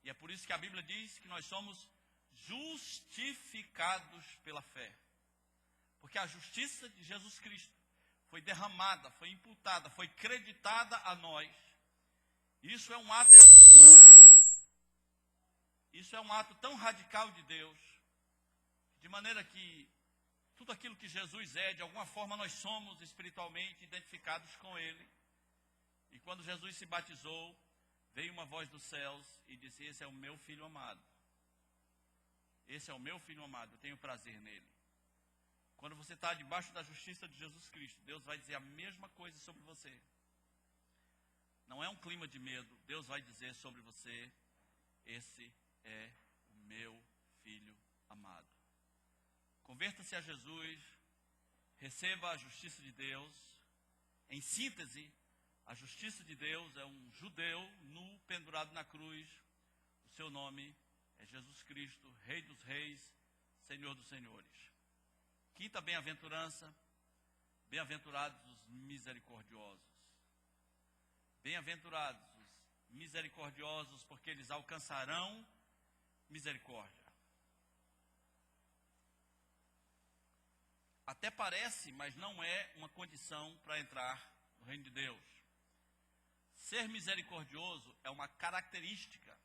E é por isso que a Bíblia diz que nós somos justificados pela fé. Porque a justiça de Jesus Cristo foi derramada, foi imputada, foi creditada a nós. Isso é um ato tão radical de Deus, de maneira que tudo aquilo que Jesus é, de alguma forma nós somos espiritualmente identificados com Ele. E quando Jesus se batizou, veio uma voz dos céus e disse: esse é o meu filho amado. Esse é o meu filho amado, eu tenho prazer nele. Quando você está debaixo da justiça de Jesus Cristo, Deus vai dizer a mesma coisa sobre você. Não é um clima de medo. Deus vai dizer sobre você: esse é o meu filho amado. Converta-se a Jesus, receba a justiça de Deus. Em síntese, a justiça de Deus é um judeu nu pendurado na cruz. O seu nome é Jesus Cristo, Rei dos Reis, Senhor dos Senhores. Quinta bem-aventurança: bem-aventurados os misericordiosos. Bem-aventurados os misericordiosos, porque eles alcançarão misericórdia. Até parece, mas não é uma condição para entrar no reino de Deus. Ser misericordioso é uma característica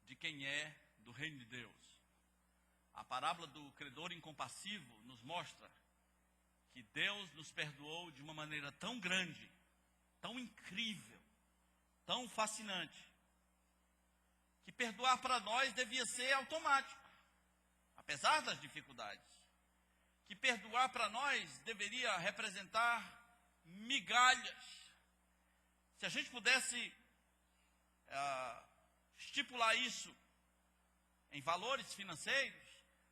de quem é do reino de Deus. A parábola do credor incompassivo nos mostra que Deus nos perdoou de uma maneira tão grande, tão incrível, tão fascinante, que perdoar para nós devia ser automático, apesar das dificuldades. Que perdoar para nós deveria representar migalhas. Se a gente pudesse estipular isso em valores financeiros,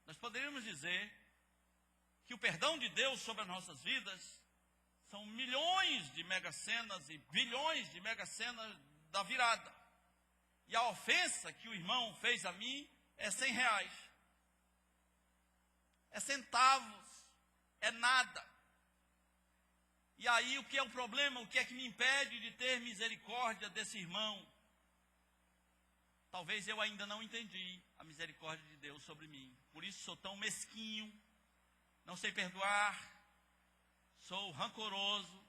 nós poderíamos dizer que o perdão de Deus sobre as nossas vidas são milhões de mega-senas e bilhões de mega-senas da virada. E a ofensa que o irmão fez a mim é R$100. É centavos, é nada. E aí o que é o problema? O que é que me impede de ter misericórdia desse irmão? Talvez eu ainda não entendi a misericórdia de Deus sobre mim. Por isso sou tão mesquinho, não sei perdoar, sou rancoroso.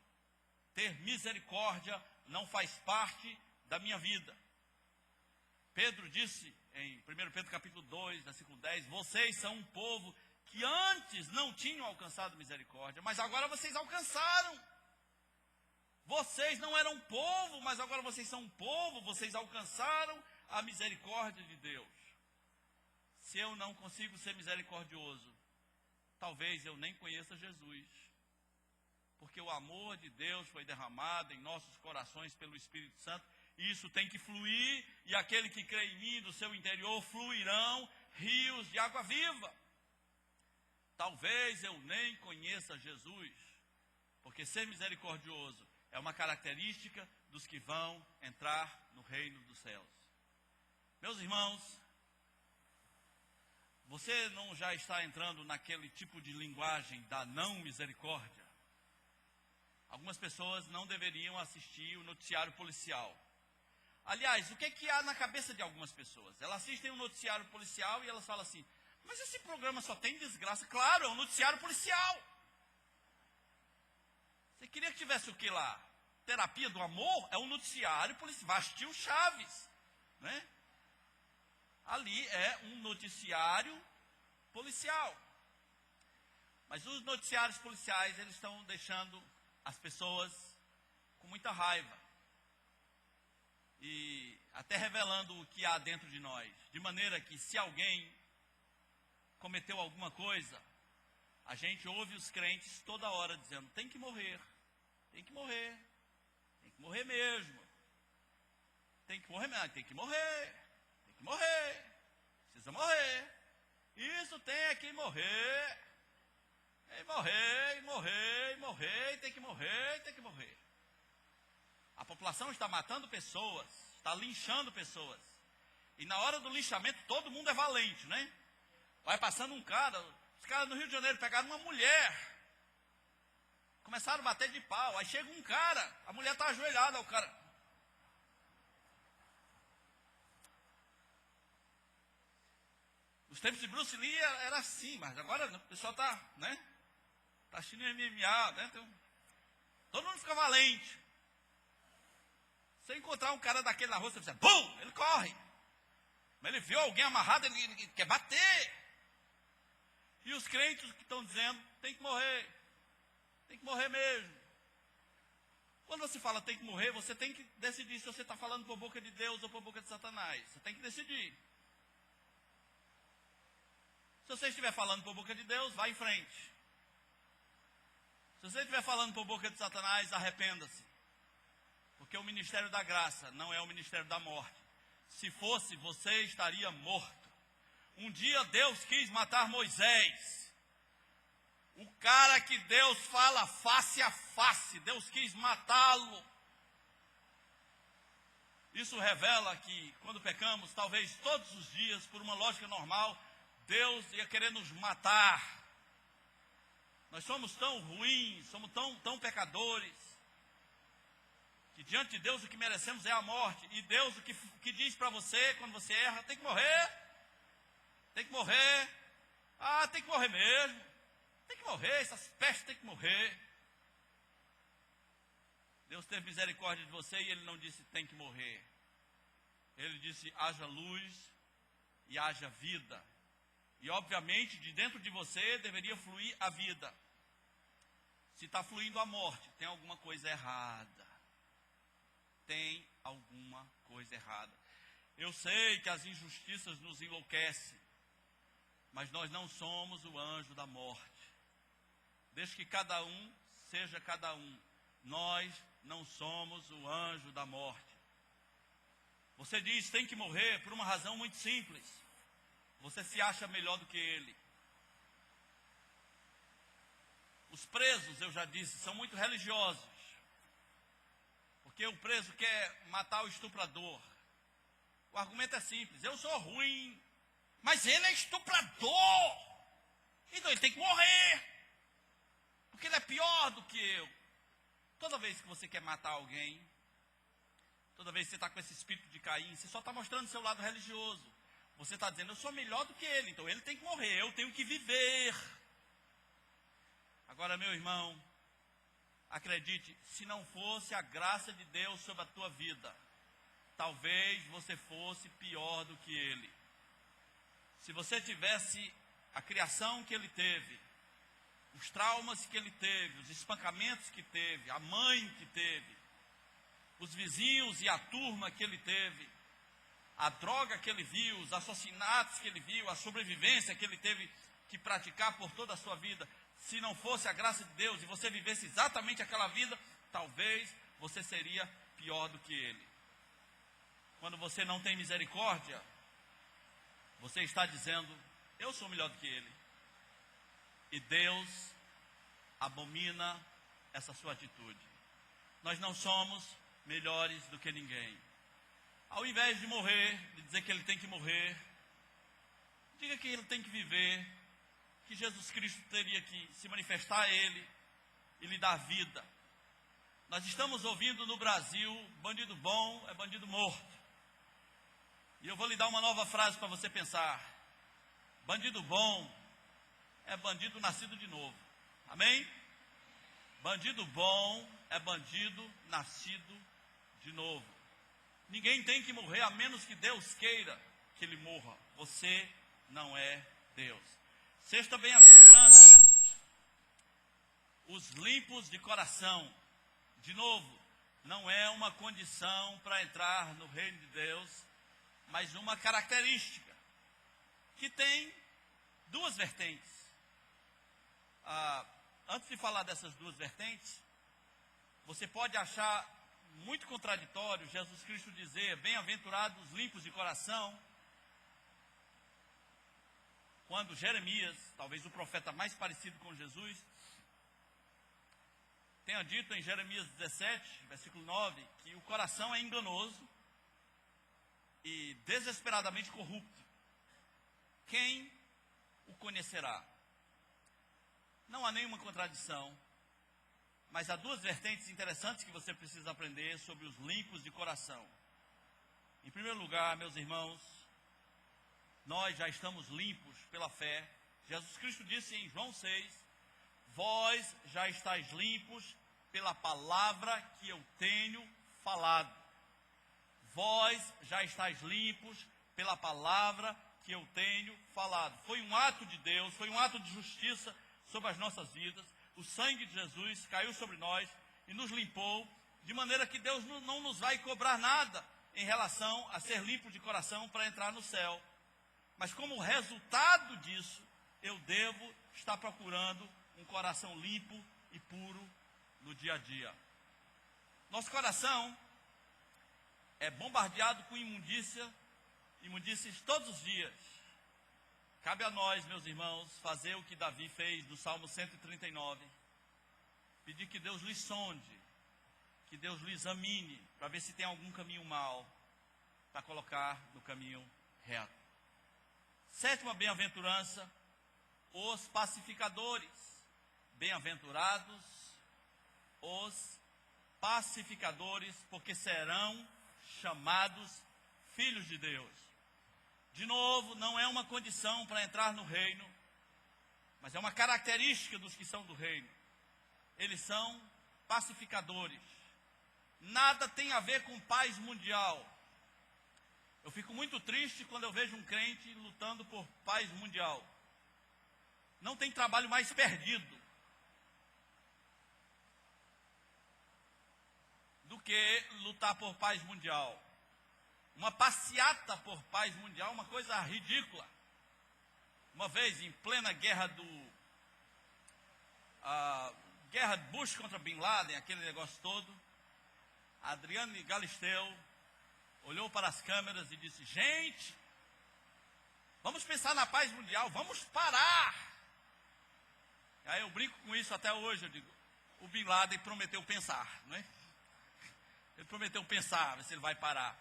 Ter misericórdia não faz parte da minha vida. Pedro disse em 1 Pedro capítulo 2, versículo 10, vocês são um povo que antes não tinham alcançado misericórdia, mas agora vocês alcançaram. Vocês não eram povo, mas agora vocês são um povo, vocês alcançaram a misericórdia de Deus. Se eu não consigo ser misericordioso, talvez eu nem conheça Jesus, porque o amor de Deus foi derramado em nossos corações pelo Espírito Santo, e isso tem que fluir, e aquele que crê em mim, do seu interior fluirão rios de água viva. Talvez eu nem conheça Jesus, Porque ser misericordioso é uma característica dos que vão entrar no reino dos céus. Meus irmãos, você não já está entrando naquele tipo de linguagem da não misericórdia? Algumas pessoas não deveriam assistir o noticiário policial. Aliás, o que há na cabeça de algumas pessoas? Elas assistem o noticiário policial e elas falam assim: mas esse programa só tem desgraça. Claro, é um noticiário policial. Você queria que tivesse o que lá? Terapia do amor? É um noticiário policial. Vai assistir o Chaves, né? Ali é um noticiário policial. Mas os noticiários policiais, eles estão deixando as pessoas com muita raiva. E até revelando o que há dentro de nós. De maneira que se alguém cometeu alguma coisa, a gente ouve os crentes toda hora dizendo: tem que morrer, tem que morrer, tem que morrer mesmo. Tem que morrer mesmo, tem que morrer, tem que morrer, precisa morrer. Isso tem que morrer, e morrer, e morrer, e morrer, e tem que morrer, e tem que morrer. A população está matando pessoas, está linchando pessoas. E na hora do linchamento todo mundo é valente, né? Vai passando um cara, os caras no Rio de Janeiro pegaram uma mulher, começaram a bater de pau. Aí chega um cara, a mulher está ajoelhada, o cara: os tempos de Bruce Lee era assim, mas agora o pessoal está, né? Está assistindo MMA, né? Então, todo mundo fica valente. Se encontrar um cara daquele na rua, você pensa: bum! Ele corre. Mas ele viu alguém amarrado, ele quer bater. E os crentes que estão dizendo: tem que morrer mesmo. Quando você fala tem que morrer, você tem que decidir se você está falando por boca de Deus ou por boca de Satanás. Você tem que decidir. Se você estiver falando por boca de Deus, vá em frente. Se você estiver falando por boca de Satanás, arrependa-se. Porque o ministério da graça não é o ministério da morte. Se fosse, você estaria morto. Um dia Deus quis matar Moisés. O cara que Deus fala face a face, Deus quis matá-lo. Isso revela que quando pecamos, talvez todos os dias, por uma lógica normal, Deus ia querer nos matar. Nós somos tão ruins, somos tão pecadores, que diante de Deus o que merecemos é a morte. E Deus o que diz para você quando você erra: tem que morrer, tem que morrer, tem que morrer mesmo, tem que morrer, essas pestes tem que morrer. Deus teve misericórdia de você e Ele não disse tem que morrer. Ele disse: haja luz e haja vida. E obviamente de dentro de você deveria fluir a vida. Se está fluindo a morte, tem alguma coisa errada. Tem alguma coisa errada. Eu sei que as injustiças nos enlouquecem, mas nós não somos o anjo da morte. Desde que cada um seja cada um, nós não somos o anjo da morte. Você diz tem que morrer por uma razão muito simples. Você se acha melhor do que ele. Os presos, eu já disse, são muito religiosos. Porque o preso quer matar o estuprador. O argumento é simples: eu sou ruim, mas ele é estuprador, então ele tem que morrer, porque ele é pior do que eu. Toda vez que você quer matar alguém, toda vez que você está com esse espírito de Caim, você só está mostrando seu lado religioso. Você está dizendo: eu sou melhor do que ele, então ele tem que morrer, eu tenho que viver. Agora, meu irmão, acredite, se não fosse a graça de Deus sobre a tua vida, talvez você fosse pior do que ele. Se você tivesse a criação que ele teve, os traumas que ele teve, os espancamentos que teve, a mãe que teve, os vizinhos e a turma que ele teve, a droga que ele viu, os assassinatos que ele viu, a sobrevivência que ele teve que praticar por toda a sua vida, se não fosse a graça de Deus e você vivesse exatamente aquela vida, talvez você seria pior do que ele. Quando você não tem misericórdia, você está dizendo: eu sou melhor do que ele. E Deus abomina essa sua atitude. Nós não somos melhores do que ninguém. Ao invés de morrer, de dizer que ele tem que morrer, diga que ele tem que viver, que Jesus Cristo teria que se manifestar a ele e lhe dar vida. Nós estamos ouvindo no Brasil, bandido bom é bandido morto. E eu vou lhe dar uma nova frase para você pensar. Bandido bom é bandido nascido de novo. Amém? Bandido bom é bandido nascido de novo. Ninguém tem que morrer a menos que Deus queira que ele morra. Você não é Deus. Sexta bem-aventurança, os limpos de coração. De novo, não é uma condição para entrar no reino de Deus, mas uma característica que tem duas vertentes. Antes de falar dessas duas vertentes, você pode achar muito contraditório Jesus Cristo dizer: bem-aventurados os limpos de coração, quando Jeremias, talvez o profeta mais parecido com Jesus, tenha dito em Jeremias 17, versículo 9, que o coração é enganoso e desesperadamente corrupto. Quem o conhecerá? Não há nenhuma contradição, mas há duas vertentes interessantes que você precisa aprender sobre os limpos de coração. Em primeiro lugar, meus irmãos, nós já estamos limpos pela fé. Jesus Cristo disse em João 6, vós já estáis limpos pela palavra que eu tenho falado. Vós já estáis limpos pela palavra que eu tenho falado. Foi um ato de Deus, foi um ato de justiça sobre as nossas vidas. O sangue de Jesus caiu sobre nós e nos limpou, de maneira que Deus não nos vai cobrar nada em relação a ser limpo de coração para entrar no céu. Mas como resultado disso, eu devo estar procurando um coração limpo e puro no dia a dia. Nosso coração é bombardeado com imundícias todos os dias. Cabe a nós, meus irmãos, fazer o que Davi fez no Salmo 139. Pedir que Deus lhe sonde, que Deus lhe examine, para ver se tem algum caminho mau, para colocar no caminho reto. Sétima bem-aventurança, os pacificadores. Bem-aventurados os pacificadores, porque serão chamados filhos de Deus. De novo, não é uma condição para entrar no reino, mas é uma característica dos que são do reino. Eles são pacificadores. Nada tem a ver com paz mundial. Eu fico muito triste quando eu vejo um crente lutando por paz mundial. Não tem trabalho mais perdido do que lutar por paz mundial. Uma passeata por paz mundial, uma coisa ridícula. Uma vez, em plena guerra guerra de Bush contra Bin Laden, aquele negócio todo, Adriane Galisteu olhou para as câmeras e disse: gente, vamos pensar na paz mundial, vamos parar. Aí eu brinco com isso até hoje, eu digo, o Bin Laden prometeu pensar, não é? Ele prometeu pensar, ver se ele vai parar.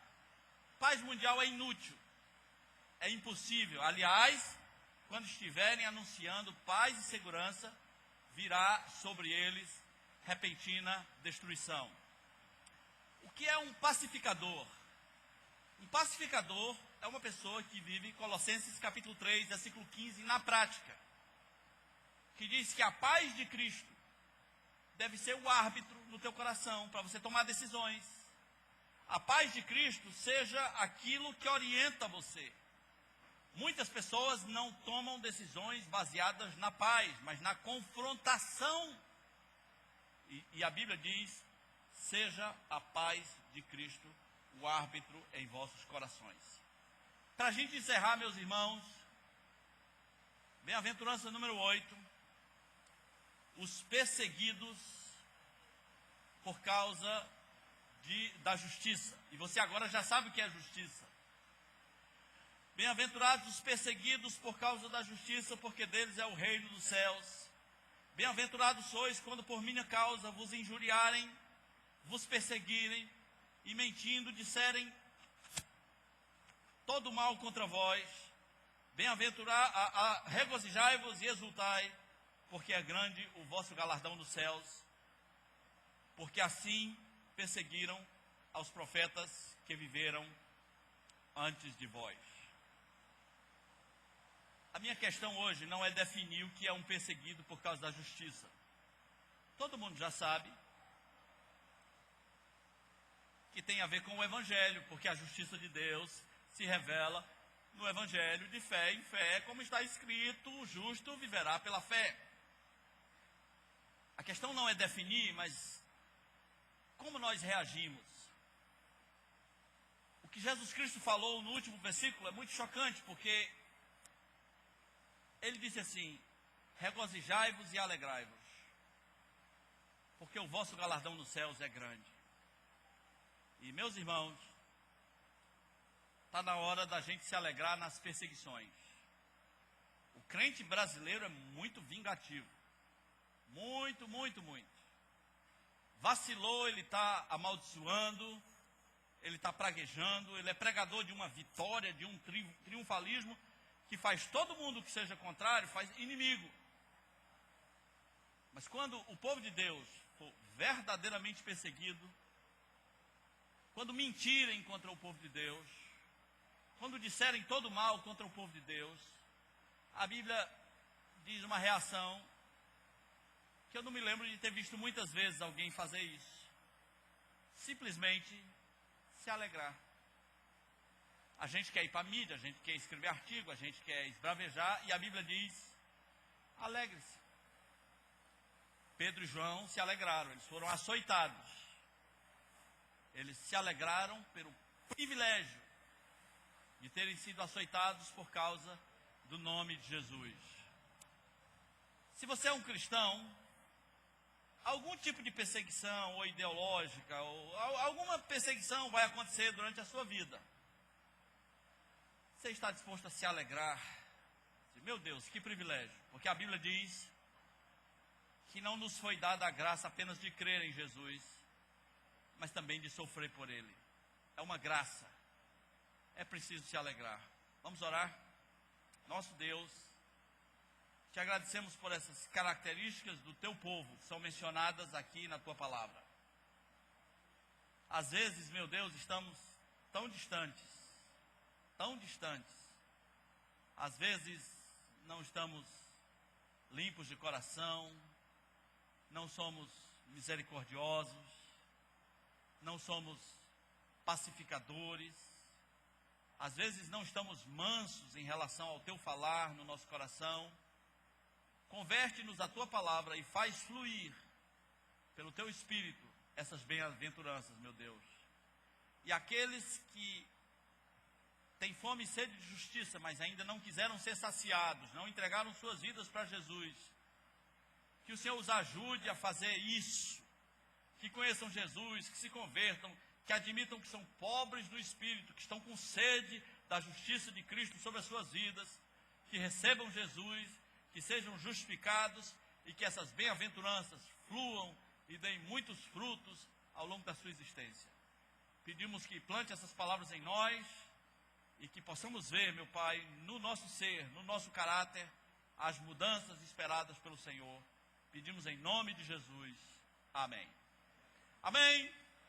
Paz mundial é inútil, é impossível. Aliás, quando estiverem anunciando paz e segurança, virá sobre eles repentina destruição. O que é um pacificador? Um pacificador é uma pessoa que vive Colossenses capítulo 3, versículo 15, na prática, que diz que a paz de Cristo deve ser o árbitro no teu coração, para você tomar decisões. A paz de Cristo seja aquilo que orienta você. Muitas pessoas não tomam decisões baseadas na paz, mas na confrontação. E a Bíblia diz: seja a paz de Cristo o árbitro em vossos corações. Para a gente encerrar, meus irmãos, bem-aventurança número 8, os perseguidos por causa da justiça. E você agora já sabe o que é justiça. Bem-aventurados os perseguidos por causa da justiça, porque deles é o reino dos céus. Bem-aventurados sois quando por minha causa vos injuriarem, vos perseguirem e mentindo disserem todo mal contra vós. Regozijai-vos e exultai, porque é grande o vosso galardão nos céus, porque assim perseguiram aos profetas que viveram antes de vós. A minha questão hoje não é definir o que é um perseguido por causa da justiça. Todo mundo já sabe que tem a ver com o Evangelho, porque a justiça de Deus se revela no Evangelho de fé em fé, como está escrito, o justo viverá pela fé. A questão não é definir, mas como nós reagimos. O que Jesus Cristo falou no último versículo é muito chocante, porque ele disse assim: regozijai-vos e alegrai-vos, porque o vosso galardão nos céus é grande. E meus irmãos, está na hora da gente se alegrar nas perseguições. O crente brasileiro é muito vingativo. Muito, muito, muito. Vacilou, ele está amaldiçoando, ele está praguejando, ele é pregador de uma vitória, de um triunfalismo, que faz todo mundo que seja contrário, faz inimigo. Mas quando o povo de Deus for verdadeiramente perseguido, quando mentirem contra o povo de Deus, quando disserem todo mal contra o povo de Deus, a Bíblia diz uma reação que eu não me lembro de ter visto muitas vezes alguém fazer isso. Simplesmente se alegrar. A gente quer ir para a mídia, a gente quer escrever artigo, a gente quer esbravejar, e a Bíblia diz: alegre-se. Pedro e João se alegraram, eles foram açoitados. Eles se alegraram pelo privilégio de terem sido açoitados por causa do nome de Jesus. Se você é um cristão, algum tipo de perseguição ou ideológica, ou alguma perseguição vai acontecer durante a sua vida. Você está disposto a se alegrar? Meu Deus, que privilégio. Porque a Bíblia diz que não nos foi dada a graça apenas de crer em Jesus, mas também de sofrer por Ele. É uma graça. É preciso se alegrar. Vamos orar? Nosso Deus, te agradecemos por essas características do teu povo, que são mencionadas aqui na tua palavra. Às vezes, meu Deus, estamos tão distantes. Às vezes, não estamos limpos de coração, não somos misericordiosos, não somos pacificadores, às vezes não estamos mansos em relação ao teu falar no nosso coração. Converte-nos a tua palavra e faz fluir pelo teu Espírito essas bem-aventuranças, meu Deus. E aqueles que têm fome e sede de justiça, mas ainda não quiseram ser saciados, não entregaram suas vidas para Jesus, que o Senhor os ajude a fazer isso, que conheçam Jesus, que se convertam, que admitam que são pobres do Espírito, que estão com sede da justiça de Cristo sobre as suas vidas, que recebam Jesus, que sejam justificados e que essas bem-aventuranças fluam e deem muitos frutos ao longo da sua existência. Pedimos que plante essas palavras em nós e que possamos ver, meu Pai, no nosso ser, no nosso caráter, as mudanças esperadas pelo Senhor. Pedimos em nome de Jesus. Amém. Amém.